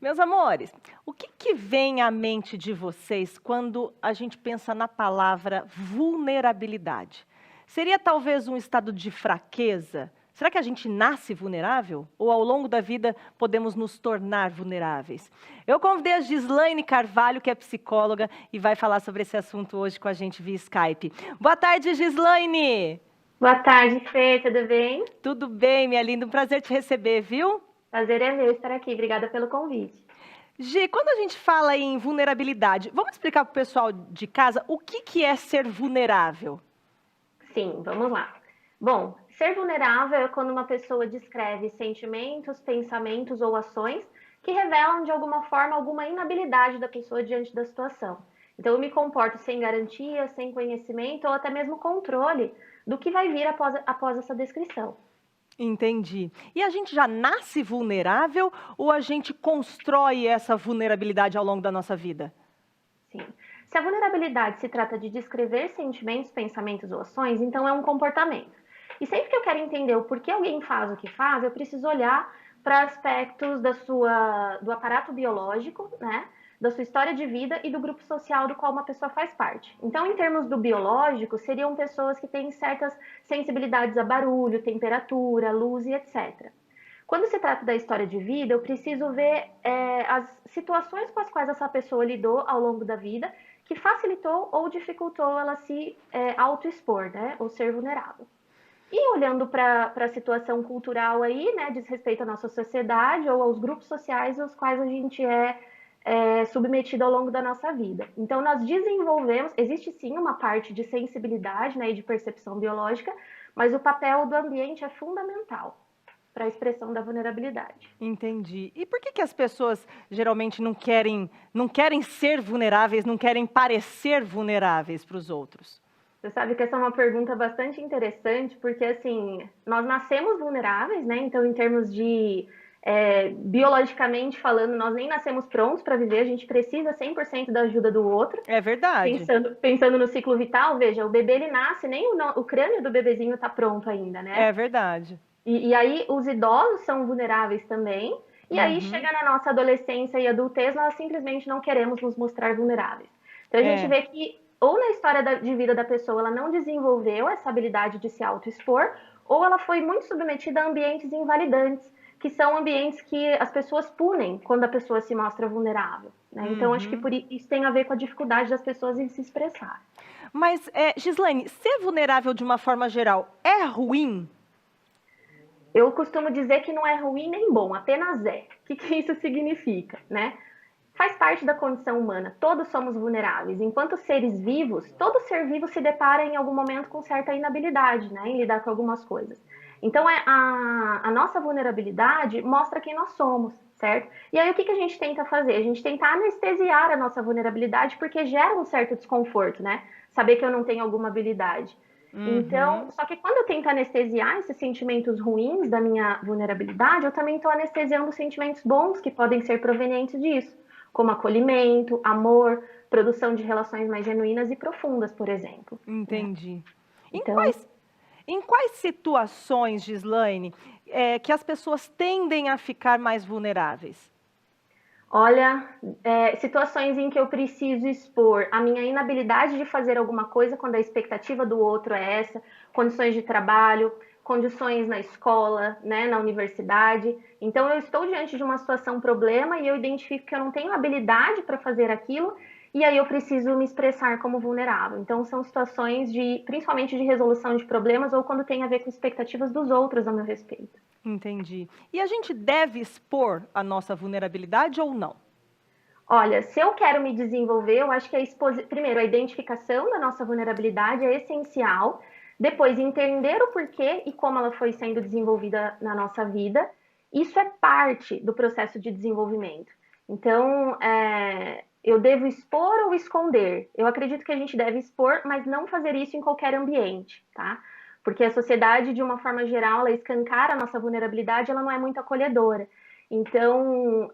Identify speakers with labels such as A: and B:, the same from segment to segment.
A: Meus amores, o que vem à mente de vocês quando a gente pensa na palavra vulnerabilidade? Seria talvez um estado de fraqueza? Será que a gente nasce vulnerável? Ou ao longo da vida podemos nos tornar vulneráveis? Eu convidei a Gislaine Carvalho, que é psicóloga, e vai falar sobre esse assunto hoje com a gente via Skype. Boa tarde, Gislaine!
B: Boa tarde, Fê, tudo bem?
A: Tudo bem, minha linda? Um prazer te receber, viu?
B: Prazer é meu estar aqui, obrigada pelo convite.
A: Gi, quando a gente fala em vulnerabilidade, vamos explicar para o pessoal de casa o que é ser vulnerável?
B: Sim, vamos lá. Bom, ser vulnerável é quando uma pessoa descreve sentimentos, pensamentos ou ações que revelam de alguma forma alguma inabilidade da pessoa diante da situação. Então, eu me comporto sem garantia, sem conhecimento ou até mesmo controle do que vai vir após essa descrição.
A: Entendi. E a gente já nasce vulnerável ou a gente constrói essa vulnerabilidade ao longo da nossa vida?
B: Sim. Se a vulnerabilidade se trata de descrever sentimentos, pensamentos ou ações, então é um comportamento. E sempre que eu quero entender o porquê alguém faz o que faz, eu preciso olhar para aspectos do aparato biológico, né? Da sua história de vida e do grupo social do qual uma pessoa faz parte. Então, em termos do biológico, seriam pessoas que têm certas sensibilidades a barulho, temperatura, luz e etc. Quando se trata da história de vida, eu preciso ver as situações com as quais essa pessoa lidou ao longo da vida, que facilitou ou dificultou ela se autoexpor, né? Ou ser vulnerável. E olhando para a situação cultural aí, né, diz respeito à nossa sociedade ou aos grupos sociais aos quais a gente é submetido ao longo da nossa vida. Então, nós desenvolvemos, existe sim uma parte de sensibilidade, né, e de percepção biológica, mas o papel do ambiente é fundamental para a expressão da vulnerabilidade.
A: Entendi. E por que as pessoas geralmente não querem ser vulneráveis, não querem parecer vulneráveis para os outros?
B: Você sabe que essa é uma pergunta bastante interessante, porque assim, nós nascemos vulneráveis, né? Então, em termos de biologicamente falando, nós nem nascemos prontos para viver, a gente precisa 100% da ajuda do outro.
A: É verdade.
B: Pensando no ciclo vital, veja, o bebê ele nasce, nem o crânio do bebezinho está pronto ainda, né?
A: É verdade.
B: E aí os idosos são vulneráveis também. E aí
A: Uhum.
B: chega na nossa adolescência e adultez, nós simplesmente não queremos nos mostrar vulneráveis. Então a gente
A: É.
B: vê que ou na história de vida da pessoa ela não desenvolveu essa habilidade de se autoexpor, ou ela foi muito submetida a ambientes invalidantes, que são ambientes que as pessoas punem quando a pessoa se mostra vulnerável. Né? Então acho que
A: Uhum.
B: isso tem a ver com a dificuldade das pessoas em se expressar.
A: Mas, Gislaine, ser vulnerável de uma forma geral é ruim?
B: Eu costumo dizer que não é ruim nem bom, apenas é. O que isso significa, né? Faz parte da condição humana, todos somos vulneráveis. Enquanto seres vivos, todo ser vivo se depara em algum momento com certa inabilidade, né, em lidar com algumas coisas. Então, a nossa vulnerabilidade mostra quem nós somos, certo? E aí, o que a gente tenta fazer? A gente tenta anestesiar a nossa vulnerabilidade, porque gera um certo desconforto, né? Saber que eu não tenho alguma habilidade. Então,
A: Uhum.
B: só que quando eu tento anestesiar esses sentimentos ruins da minha vulnerabilidade, eu também estou anestesiando sentimentos bons que podem ser provenientes disso, como acolhimento, amor, produção de relações mais genuínas e profundas, por exemplo. Né?
A: Entendi. Em
B: Então,
A: quais, em quais situações, Gislaine, que as pessoas tendem a ficar mais vulneráveis?
B: olha, situações em que eu preciso expor a minha inabilidade de fazer alguma coisa quando a expectativa do outro é essa, condições de trabalho, condições na escola, né, na universidade. Então, eu estou diante de uma situação problema e eu identifico que eu não tenho habilidade para fazer aquilo e aí eu preciso me expressar como vulnerável. Então, são situações principalmente de resolução de problemas ou quando tem a ver com expectativas dos outros a meu respeito.
A: Entendi. E a gente deve expor a nossa vulnerabilidade ou não?
B: Olha, se eu quero me desenvolver, eu acho que primeiro, a identificação da nossa vulnerabilidade é essencial. Depois, entender o porquê e como ela foi sendo desenvolvida na nossa vida. Isso é parte do processo de desenvolvimento. Então, eu devo expor ou esconder? Eu acredito que a gente deve expor, mas não fazer isso em qualquer ambiente, tá? Porque a sociedade, de uma forma geral, ela escancara a nossa vulnerabilidade, ela não é muito acolhedora. Então,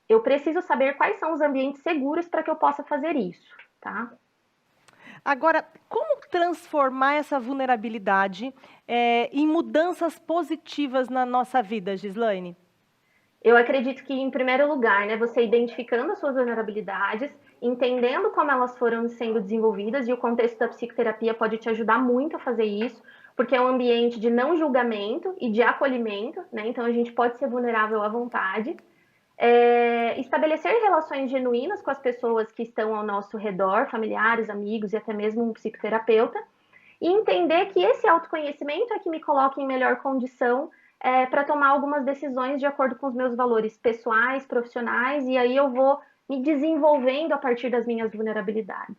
B: eu preciso saber quais são os ambientes seguros para que eu possa fazer isso, tá?
A: Agora, como transformar essa vulnerabilidade em mudanças positivas na nossa vida, Gislaine?
B: Eu acredito que, em primeiro lugar, né, você identificando as suas vulnerabilidades, entendendo como elas foram sendo desenvolvidas, e o contexto da psicoterapia pode te ajudar muito a fazer isso, porque é um ambiente de não julgamento e de acolhimento, né? Então a gente pode ser vulnerável à vontade. Estabelecer relações genuínas com as pessoas que estão ao nosso redor, familiares, amigos e até mesmo um psicoterapeuta, e entender que esse autoconhecimento é que me coloca em melhor condição para tomar algumas decisões de acordo com os meus valores pessoais, profissionais, e aí eu vou me desenvolvendo a partir das minhas vulnerabilidades.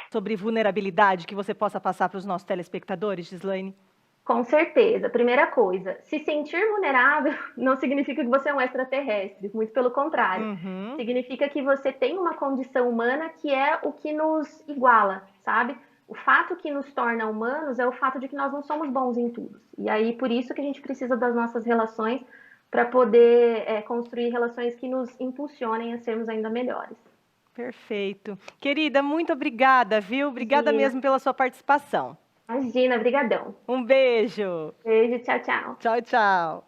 A: Sobre vulnerabilidade que você possa passar para os nossos telespectadores, Gislaine?
B: Com certeza. Primeira coisa, se sentir vulnerável não significa que você é um extraterrestre, muito pelo contrário.
A: Uhum.
B: Significa que você tem uma condição humana que é o que nos iguala, sabe? O fato que nos torna humanos é o fato de que nós não somos bons em tudo. E aí, por isso que a gente precisa das nossas relações para poder construir relações que nos impulsionem a sermos ainda melhores.
A: Perfeito. Querida, muito obrigada, viu? Obrigada
B: Imagina,
A: mesmo pela sua participação.
B: imagina, brigadão.
A: Um beijo.
B: Beijo, tchau, tchau.
A: Tchau, tchau.